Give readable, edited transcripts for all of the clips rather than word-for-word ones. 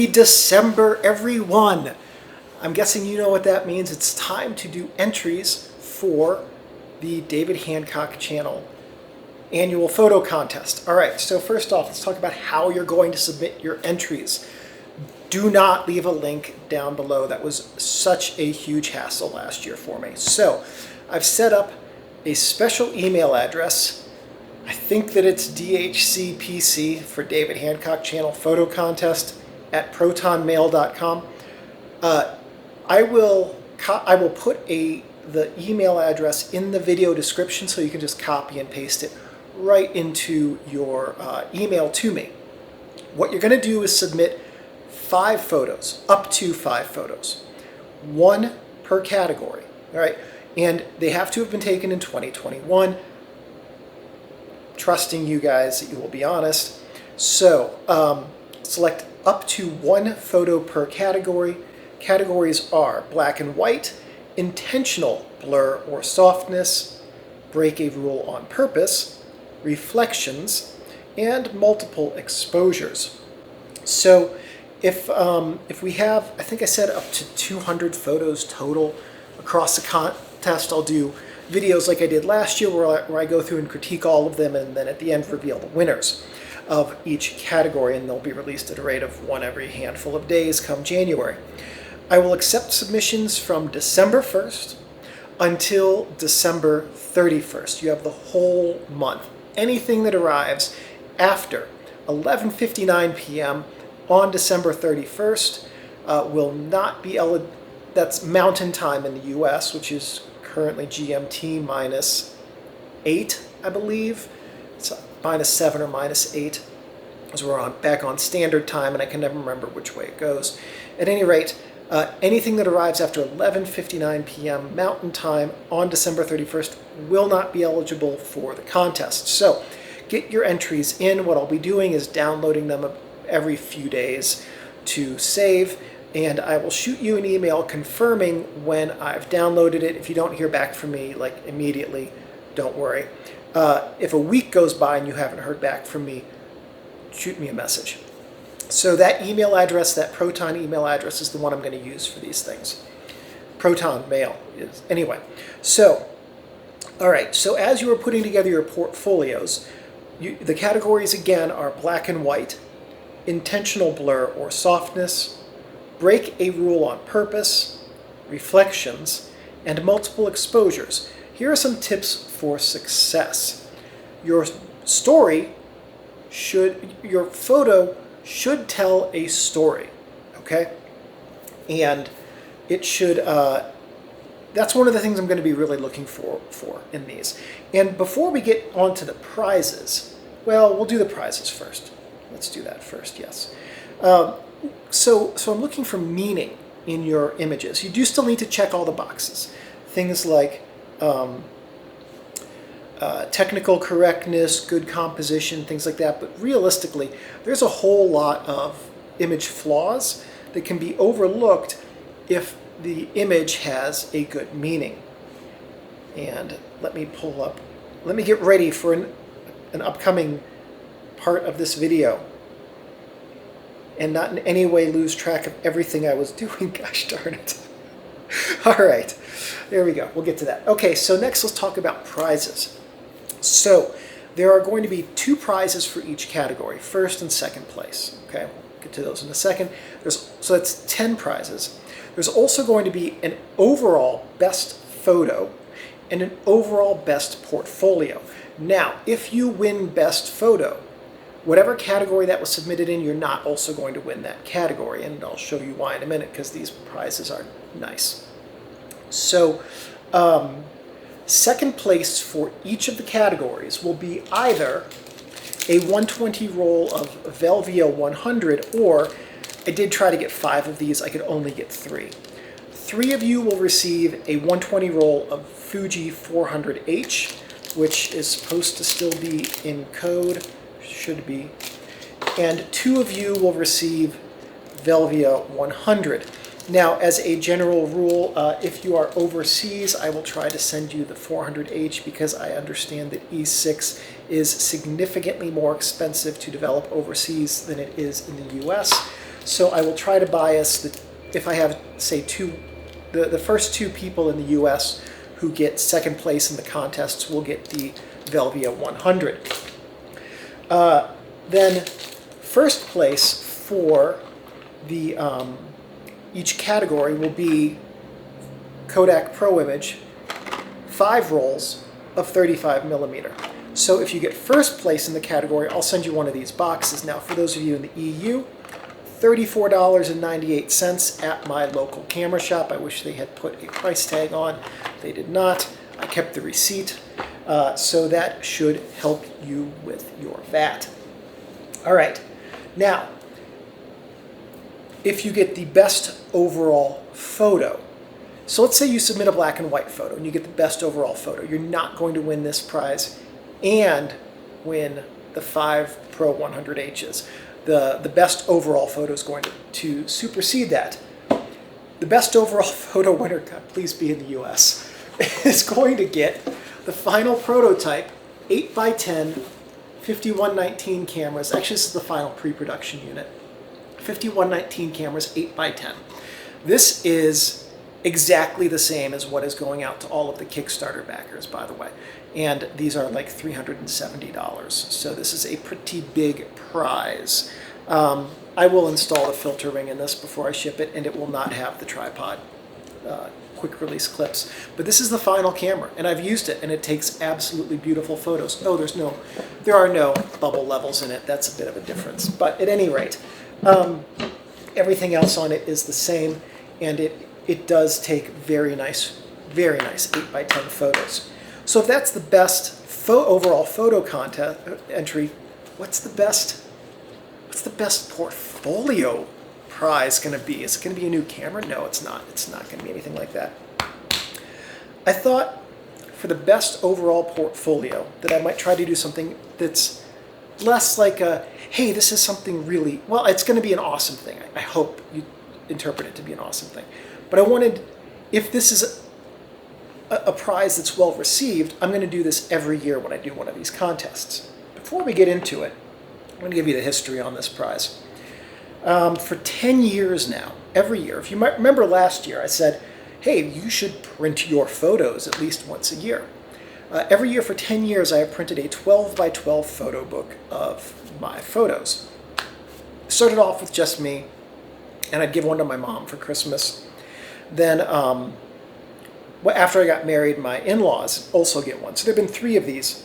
Happy December, everyone! I'm guessing you know what that means. It's time to do entries for the David Hancock channel annual photo contest. All right, so first off, let's talk about how you're going to submit your entries. Do not leave a link down below. That was such a huge hassle last year for me. So I've set up a special email address. I think that it's DHCPC for David Hancock channel photo contest at protonmail.com. I will put the email address in the video description so you can just copy and paste it right into your email to me. What you're going to do is submit 5 photos, up to 5 photos, 1 per category, all right? And they have to have been taken in 2021. Trusting you guys that you will be honest. So select up to 1 photo per category. Categories are black and white, intentional blur or softness, break a rule on purpose, reflections, and multiple exposures. So if we have, I think I said up to 200 photos total across the contest, I'll do videos like I did last year where I go through and critique all of them and then at the end reveal the winners of each category, and they'll be released at a rate of 1 every handful of days come January. I will accept submissions from December 1st until December 31st. You have the whole month. Anything that arrives after 11:59 p.m. on December 31st will not be eligible. That's Mountain Time in the US, which is currently GMT -8, I believe. It's -7 or -8, as we're back on standard time, and I can never remember which way it goes. At any rate, anything that arrives after 11:59 p.m. Mountain Time on December 31st will not be eligible for the contest. So get your entries in. What I'll be doing is downloading them every few days to save, and I will shoot you an email confirming when I've downloaded it. If you don't hear back from me like immediately, don't worry. If a week goes by and you haven't heard back from me, shoot me a message. So that email address, that Proton email address, is the one I'm going to use for these things. Proton Mail is. Anyway, so, all right, so as you are putting together your portfolios, the categories again are black and white, intentional blur or softness, break a rule on purpose, reflections, and multiple exposures. Here are some tips for success. Your photo should tell a story, okay? And it should, that's one of the things I'm going to be really looking for in these. And before we get on to the prizes, well, we'll do the prizes first. Let's do that first, yes. So I'm looking for meaning in your images. You do still need to check all the boxes. Things like technical correctness, good composition, things like that. But realistically, there's a whole lot of image flaws that can be overlooked if the image has a good meaning. And let me get ready for an upcoming part of this video and not in any way lose track of everything I was doing. Gosh darn it. All right, there we go. We'll get to that. Okay, so next let's talk about prizes. So there are going to be 2 prizes for each category, first and second place. Okay, we'll get to those in a second. So that's 10 prizes. There's also going to be an overall best photo and an overall best portfolio. Now, if you win best photo, whatever category that was submitted in, you're not also going to win that category, and I'll show you why in a minute because these prizes are nice. So second place for each of the categories will be either a 120 roll of Velvia 100, or I did try to get 5 of these, I could only get 3. 3 of you will receive a 120 roll of Fuji 400H, which is supposed to still be in code, should be, and 2 of you will receive Velvia 100. Now, as a general rule, if you are overseas, I will try to send you the 400H because I understand that E6 is significantly more expensive to develop overseas than it is in the US. So I will try to bias if I have, say, the first two people in the U.S. who get second place in the contests will get the Velvia 100. Then first place for the each category will be Kodak Pro Image 5 rolls of 35 millimeter. So if you get first place in the category, I'll send you one of these boxes. Now, for those of you in the EU, $34.98 at my local camera shop. I wish they had put a price tag on. They did not. I kept the receipt. So that should help you with your VAT. All right. Now, if you get the best overall photo, so let's say you submit a black and white photo and you get the best overall photo, you're not going to win this prize and win the 5 Pro 100Hs. The best overall photo is going to supersede that. The best overall photo winner, God, please be in the US, is going to get the final prototype 8x10 5119 cameras. Actually, this is the final pre-production unit. 5119 cameras, 8x10. This is exactly the same as what is going out to all of the Kickstarter backers, by the way. And these are like $370. So this is a pretty big prize. I will install the filter ring in this before I ship it, and it will not have the tripod quick release clips. But this is the final camera, and I've used it, and it takes absolutely beautiful photos. Oh, there are no bubble levels in it. That's a bit of a difference. But at any rate, everything else on it is the same, and it does take very nice 8x10 photos. So if that's the best overall photo contest entry, what's the best portfolio prize going to be? Is it going to be a new camera? No, it's not. It's not going to be anything like that. I thought for the best overall portfolio that I might try to do something that's less like a, hey, this is something really, well, it's going to be an awesome thing. I hope you interpret it to be an awesome thing. But I wanted, if this is a prize that's well received, I'm going to do this every year when I do one of these contests. Before we get into it, I'm going to give you the history on this prize. For 10 years now, every year, if you might remember last year, I said, hey, you should print your photos at least once a year. Every year for 10 years, I have printed a 12x12 photo book of my photos. Started off with just me, and I'd give one to my mom for Christmas. Then after I got married, my in-laws also get one. So there have been 3 of these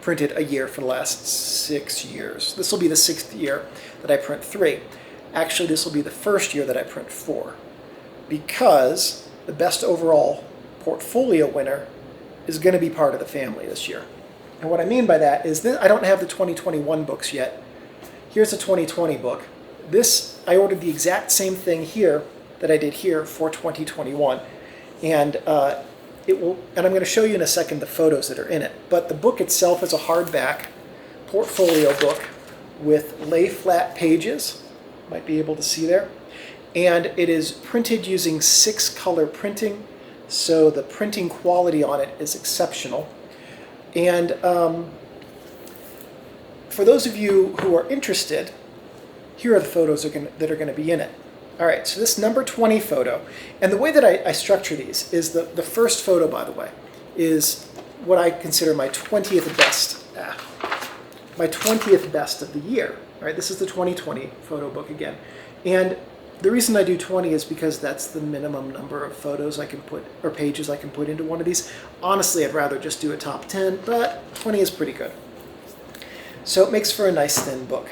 printed a year for the last 6 years. This will be the 6th year that I print 3. Actually, this will be the first year that I print 4, because the best overall portfolio winner is going to be part of the family this year. And what I mean by that is that I don't have the 2021 books yet. Here's a 2020 book. This, I ordered the exact same thing here that I did here for 2021. And I'm going to show you in a second the photos that are in it. But the book itself is a hardback portfolio book with lay flat pages. Might be able to see there. And it is printed using 6-color printing, so the printing quality on it is exceptional. And for those of you who are interested, here are the photos that are going to be in it. All right, so this number 20 photo, and the way that I structure these is the first photo, by the way, is what I consider my 20th best. My 20th best of the year. All right, this is the 2020 photo book again. And the reason I do 20 is because that's the minimum number of photos I can put, or pages I can put into one of these. Honestly, I'd rather just do a top 10, but 20 is pretty good. So it makes for a nice thin book.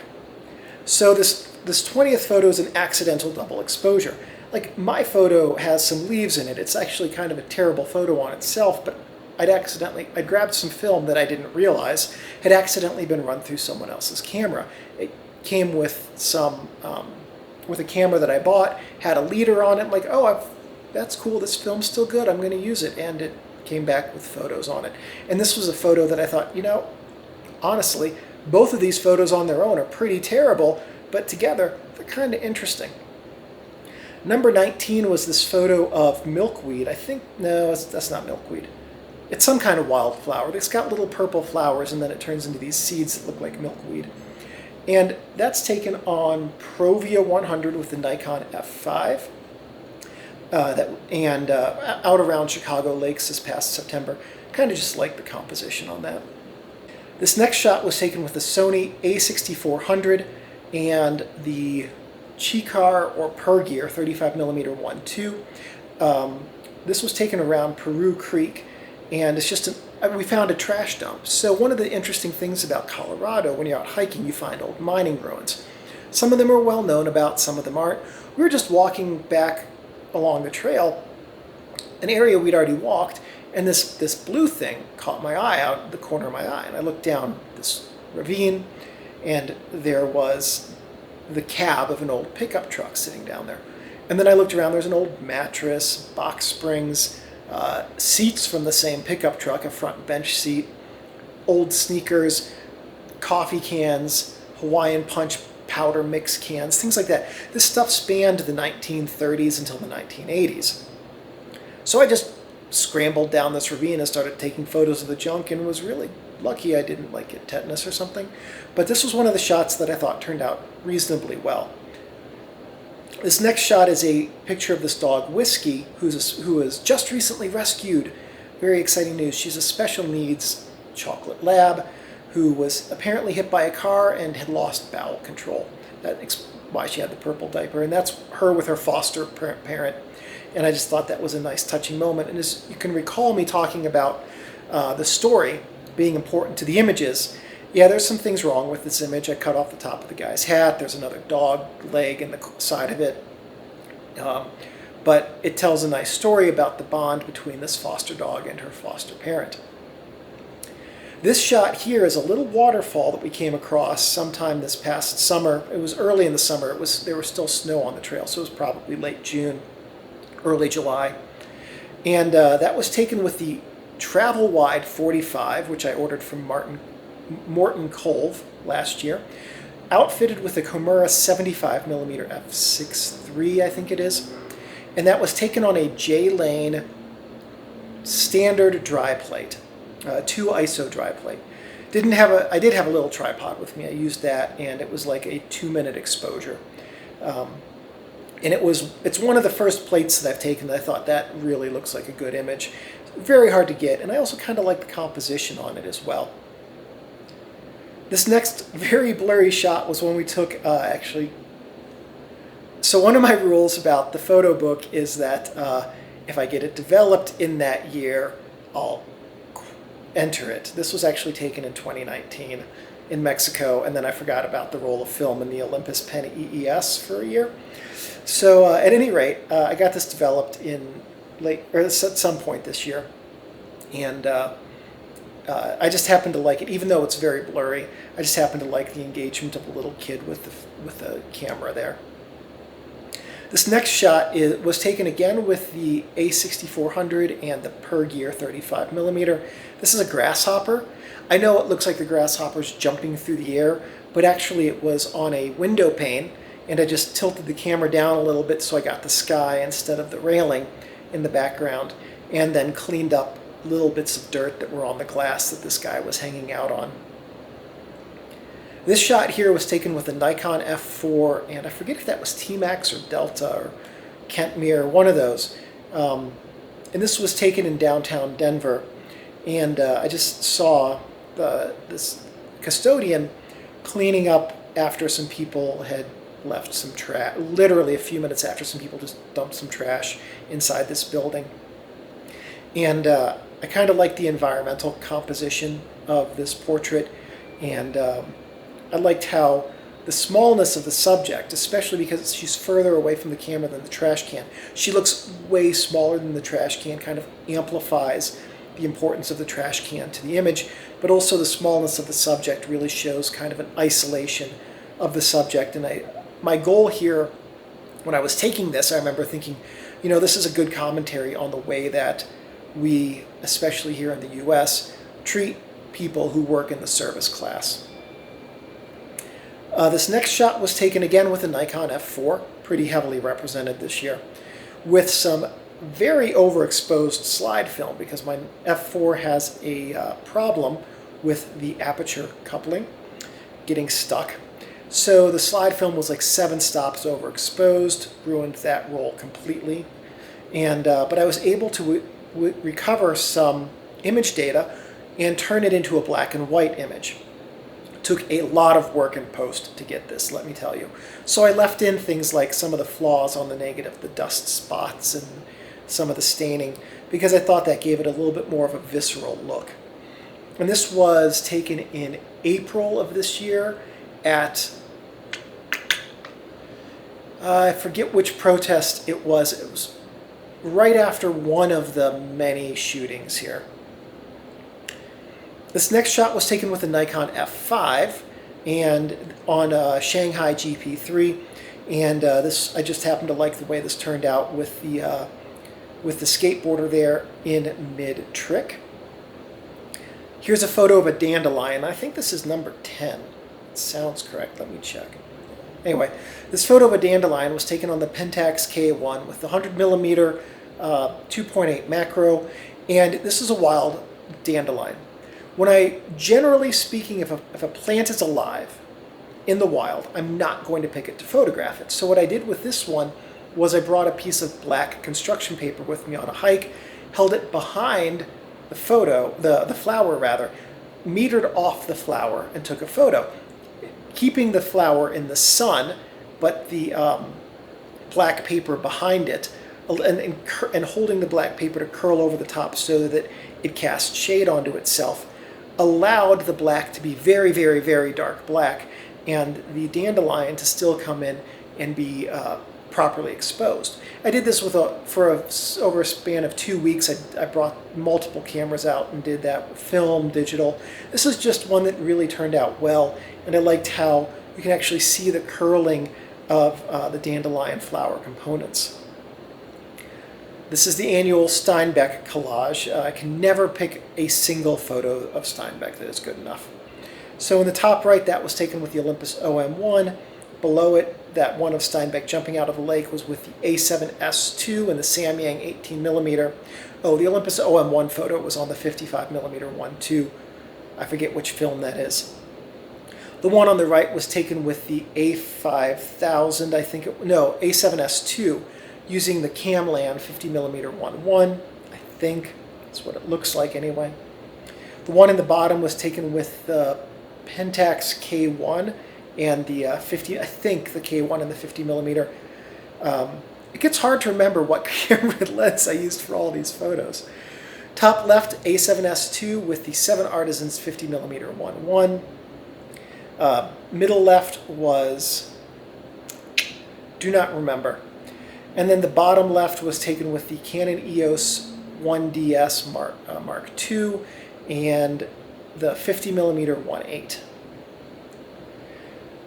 So this 20th photo is an accidental double exposure. Like, my photo has some leaves in it. It's actually kind of a terrible photo on itself, but I grabbed some film that I didn't realize had accidentally been run through someone else's camera. It came with with a camera that I bought, had a leader on it. I'm like, oh, that's cool, this film's still good, I'm going to use it. And it came back with photos on it. And this was a photo that I thought, honestly, both of these photos on their own are pretty terrible, but together, they're kind of interesting. Number 19 was this photo of milkweed. I think, no, that's not milkweed. It's some kind of wildflower. It's got little purple flowers, and then it turns into these seeds that look like milkweed. And that's taken on Provia 100 with the Nikon F5. Out around Chicago Lakes this past September. Kind of just like the composition on that. This next shot was taken with the Sony a6400 and the Chicar or Pergear 35mm 1.2. This was taken around Peru Creek, and it's just we found a trash dump. So one of the interesting things about Colorado, when you're out hiking, you find old mining ruins. Some of them are well known about, some of them aren't. We were just walking back along the trail, an area we'd already walked, and this blue thing caught my eye out of the corner of my eye. And I looked down this ravine, and there was the cab of an old pickup truck sitting down there. And then I looked around, there's an old mattress, box springs, seats from the same pickup truck, a front bench seat, old sneakers, coffee cans, Hawaiian Punch powder mix cans, things like that. This stuff spanned the 1930s until the 1980s. So I just scrambled down this ravine and started taking photos of the junk, and was really lucky I didn't get tetanus or something. But this was one of the shots that I thought turned out reasonably well. This next shot is a picture of this dog, Whiskey, who was just recently rescued. Very exciting news. She's a special needs chocolate lab who was apparently hit by a car and had lost bowel control. That's why she had the purple diaper, and that's her with her foster parent. And I just thought that was a nice touching moment. And as you can recall me talking about the story being important to the images, yeah, there's some things wrong with this image. I cut off the top of the guy's hat. There's another dog leg in the side of it. But it tells a nice story about the bond between this foster dog and her foster parent. This shot here is a little waterfall that we came across sometime this past summer. It was early in the summer. There was still snow on the trail, so it was probably late June, early July. And that was taken with the Travel Wide 45, which I ordered from Morton Colve last year, outfitted with a Komura 75mm f6.3, I think it is. And that was taken on a J-Lane standard dry plate, 2 ISO dry plate. I did have a little tripod with me. I used that, and it was like a 2-minute exposure. And it's one of the first plates that I've taken that I thought that really looks like a good image. Very hard to get, and I also kind of like the composition on it as well. This next very blurry shot was one we took actually. So one of my rules about the photo book is that if I get it developed in that year, I'll enter it. This was actually taken in 2019 in Mexico, and then I forgot about the roll of film in the Olympus Pen EES for a year. So at any rate, I got this developed at some point this year, and I just happen to like it, even though it's very blurry. I just happen to like the engagement of a little kid with the camera there. This next shot was taken again with the a6400 and the Pergear 35mm. This is a grasshopper. I know it looks like the grasshopper's jumping through the air, but actually it was on a window pane, and I just tilted the camera down a little bit so I got the sky instead of the railing in the background, and then cleaned up little bits of dirt that were on the glass that this guy was hanging out on. This shot here was taken with a Nikon F4, and I forget if that was T-Max or Delta or Kentmere, one of those. And this was taken in downtown Denver, and I just saw this custodian cleaning up after some people had left some trash, literally a few minutes after some people just dumped some trash inside this building. And I kind of like the environmental composition of this portrait, and I liked how the smallness of the subject, especially because she's further away from the camera than the trash can. She looks way smaller than the trash can, kind of amplifies the importance of the trash can to the image, but also the smallness of the subject really shows kind of an isolation of the subject. And my goal here, when I was taking this, I remember thinking, this is a good commentary on the way that we, especially here in the US, treat people who work in the service class. This next shot was taken again with a Nikon F4, pretty heavily represented this year, with some very overexposed slide film because my F4 has a problem with the aperture coupling getting stuck. So the slide film was like 7 stops overexposed, ruined that roll completely. And but I was able to recover some image data and turn it into a black and white image. It took a lot of work in post to get this, let me tell you. So I left in things like some of the flaws on the negative, the dust spots and some of the staining, because I thought that gave it a little bit more of a visceral look. And this was taken in April of this year at, I forget which protest it was. It was right after one of the many shootings here. This next shot was taken with a Nikon F5 and on a Shanghai GP3, and this, I just happened to like the way this turned out with the skateboarder there in mid-trick. Here's a photo of a dandelion. I think this is number 10. It sounds correct. Let me check. Anyway, this photo of a dandelion was taken on the Pentax K1 with the 100mm 2.8 macro, and this is a wild dandelion. Generally speaking, if a plant is alive in the wild, I'm not going to pick it to photograph it. So what I did with this one was I brought a piece of black construction paper with me on a hike, held it behind the flower rather, metered off the flower and took a photo, keeping the flower in the sun, but the black paper behind it, and holding the black paper to curl over the top so that it cast shade onto itself, allowed the black to be very, very, very dark black and the dandelion to still come in and be properly exposed. I did this over a span of 2 weeks. I brought multiple cameras out and did that, film, digital. This is just one that really turned out well, and I liked how you can actually see the curling of the dandelion flower components. This is the annual Steinbeck collage. I can never pick a single photo of Steinbeck that is good enough. So in the top right, that was taken with the Olympus OM1. Below it, that one of Steinbeck jumping out of the lake was with the A7S II and the Samyang 18mm. Oh, the Olympus OM1 photo was on the 55mm one too. I forget which film that is. The one on the right was taken with the A5000, A7S II, using the Camlan 50mm 1.1. I think that's what it looks like anyway. The one in the bottom was taken with the Pentax K1 and the I think the K1 and the 50mm. It gets hard to remember what camera lens I used for all these photos. Top left, A7S II with the 7 Artisans 50mm 1.1. Middle left was, do not remember. And then the bottom left was taken with the Canon EOS 1DS Mark II and the 50mm 1.8.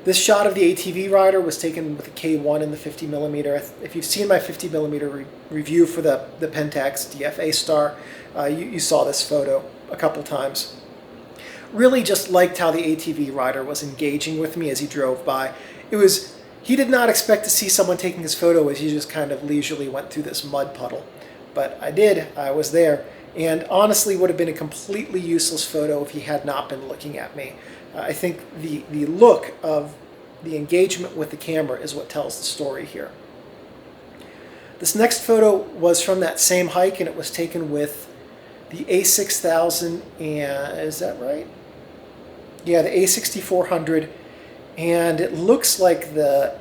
This shot of the ATV rider was taken with the K1 and the 50mm. If you've seen my 50mm review for the Pentax DFA Star, you saw this photo a couple times. Really just liked how the ATV rider was engaging with me as he drove by. He did not expect to see someone taking his photo as he just kind of leisurely went through this mud puddle. But I did, I was there, and honestly would have been a completely useless photo if he had not been looking at me. I think the look of the engagement with the camera is what tells the story here. This next photo was from that same hike, and it was taken with the A6000, and is that right? Yeah, the A6400. And it looks like the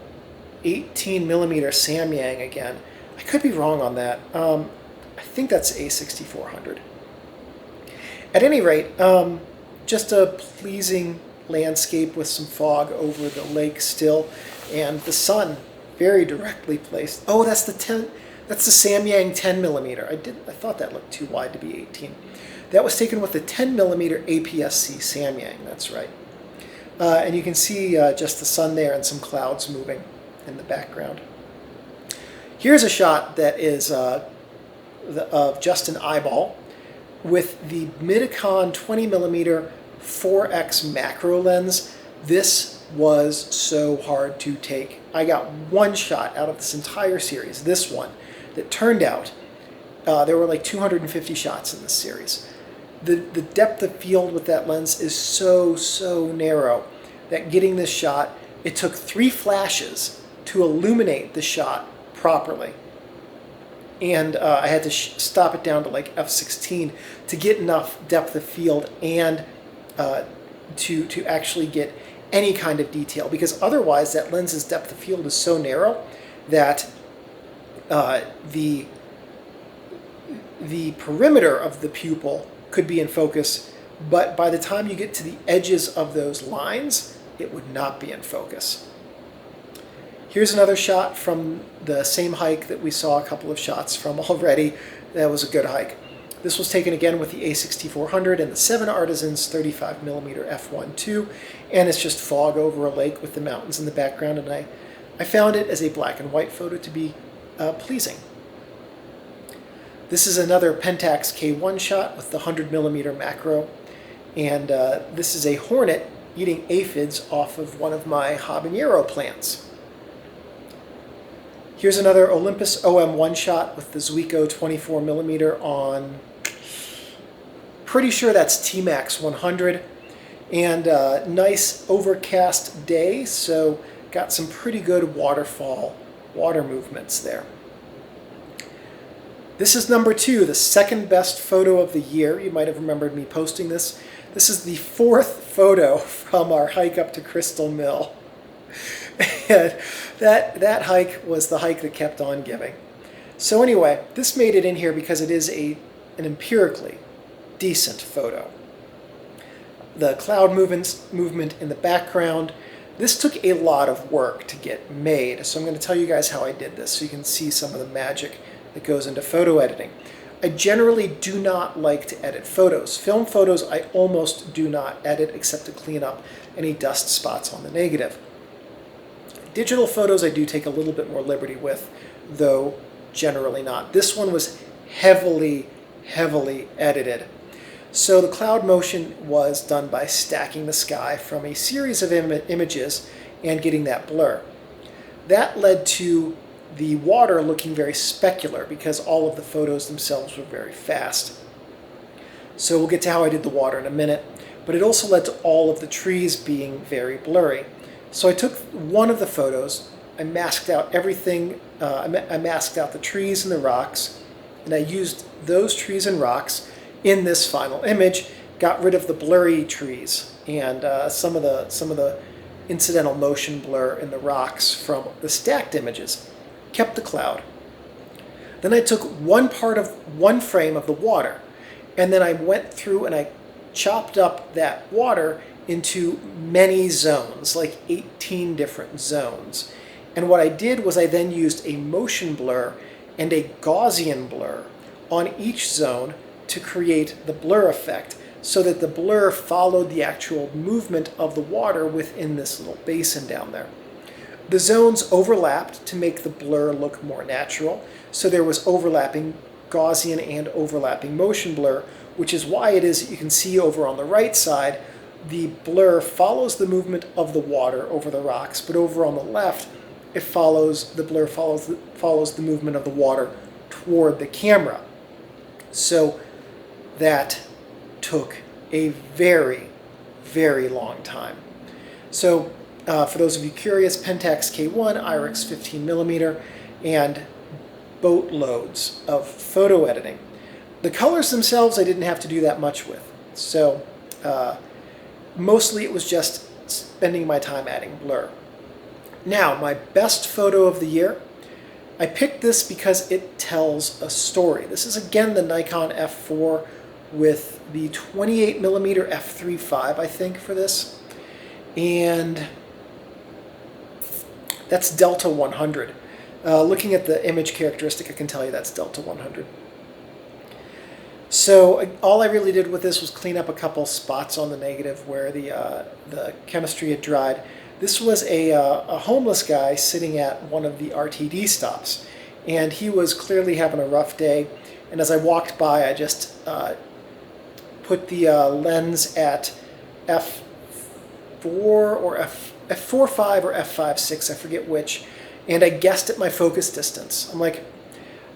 18mm Samyang again. I could be wrong on that. I think that's A6400. At any rate, just a pleasing landscape with some fog over the lake still, and the sun very directly placed. Oh, that's the Samyang 10mm. I thought that looked too wide to be 18. That was taken with the 10mm APS-C Samyang. That's right. And you can see just the sun there and some clouds moving in the background. Here's a shot that is of just an eyeball with the Midicon 20mm 4x macro lens. This was so hard to take. I got one shot out of this entire series, this one, that turned out, there were like 250 shots in this series. The depth of field with that lens is so narrow that getting this shot It took 3 flashes to illuminate the shot properly. And I had to stop it down to like f16 to get enough depth of field and to actually get any kind of detail, because otherwise that lens's depth of field is so narrow that the perimeter of the pupil could be in focus, but by the time you get to the edges of those lines, it would not be in focus. Here's another shot from the same hike that we saw a couple of shots from already. That was a good hike. This was taken again with the A6400 and the 7 Artisans 35mm f1.2, and it's just fog over a lake with the mountains in the background, and I found it as a black and white photo to be pleasing. This is another Pentax K1 shot with the 100mm macro, and this is a hornet eating aphids off of one of my habanero plants. Here's another Olympus OM1 shot with the Zuiko 24mm on, pretty sure that's T-Max 100, and nice overcast day, so got some pretty good waterfall water movements there. This is number 2, the second best photo of the year. You might have remembered me posting this. This is the 4th photo from our hike up to Crystal Mill. And that hike was the hike that kept on giving. So anyway, this made it in here because it is an empirically decent photo. The cloud movement in the background. This took a lot of work to get made, so I'm going to tell you guys how I did this so you can see some of the magic that goes into photo editing. I generally do not like to edit photos. Film photos I almost do not edit except to clean up any dust spots on the negative. Digital photos I do take a little bit more liberty with, though generally not. This one was heavily edited. So the cloud motion was done by stacking the sky from a series of images and getting that blur. That led to the water looking very specular because all of the photos themselves were very fast. So we'll get to how I did the water in a minute, but it also led to all of the trees being very blurry. So I took one of the photos, I masked out everything, I masked out the trees and the rocks, and I used those trees and rocks in this final image, got rid of the blurry trees and some of the incidental motion blur in the rocks from the stacked images, kept the cloud. Then I took one frame of the water, and then I went through and I chopped up that water into many zones, like 18 different zones. And what I did was I then used a motion blur and a Gaussian blur on each zone to create the blur effect so that the blur followed the actual movement of the water within this little basin down there. The zones overlapped to make the blur look more natural, so there was overlapping Gaussian and overlapping motion blur, which is why it is that you can see over on the right side the blur follows the movement of the water over the rocks, but over on the left the blur follows the movement of the water toward the camera. So that took a very long time. So for those of you curious, Pentax K1, IRIX 15mm, and boatloads of photo editing. The colors themselves I didn't have to do that much with. So mostly it was just spending my time adding blur. Now, my best photo of the year, I picked this because it tells a story. This is again the Nikon F4 with the 28mm f3.5, I think, for this. And that's Delta 100. Looking at the image characteristic, I can tell you that's Delta 100. So all I really did with this was clean up a couple spots on the negative where the chemistry had dried. This was a homeless guy sitting at one of the RTD stops, and he was clearly having a rough day. And as I walked by, I just put the lens at f4 or f4.5 or f5.6, I forget which, and I guessed at my focus distance. I'm like,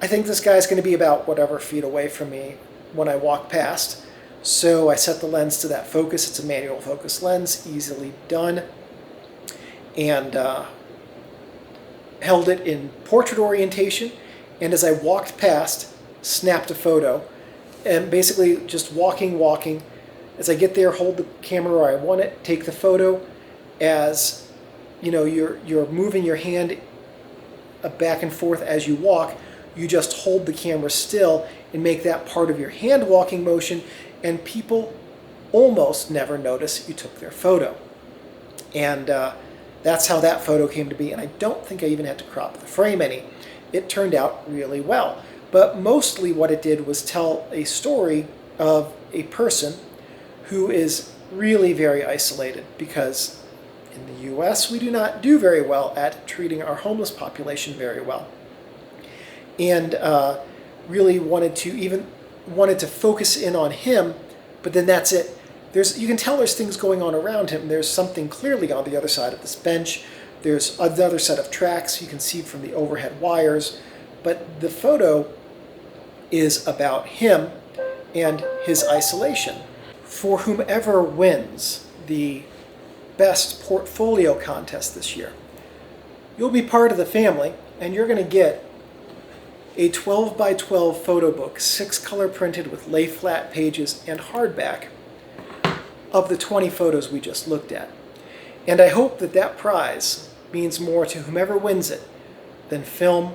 I think this guy's going to be about whatever feet away from me when I walk past. So I set the lens to that focus. It's a manual focus lens, easily done. and held it in portrait orientation, and as I walked past, snapped a photo, and basically just walking. As I get there, hold the camera where I want it, take the photo. As you know, you're moving your hand back and forth as you walk. You just hold the camera still and make that part of your hand walking motion, and people almost never notice you took their photo. And that's how that photo came to be, and I don't think I even had to crop the frame any. It turned out really well. But mostly what it did was tell a story of a person who is really very isolated, because in the US we do not do very well at treating our homeless population very well. And really wanted to focus in on him, but then that's it. You can tell there's things going on around him. There's something clearly on the other side of this bench. There's another set of tracks you can see from the overhead wires. But the photo is about him and his isolation. For whomever wins the best portfolio contest this year, you'll be part of the family, and you're going to get a 12 by 12 photo book, 6 color printed with lay flat pages and hardback, of the 20 photos we just looked at. And I hope that that prize means more to whomever wins it than film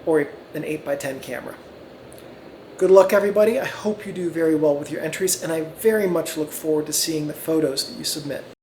or an 8 by 10 camera. Good luck, everybody. I hope you do very well with your entries, and I very much look forward to seeing the photos that you submit.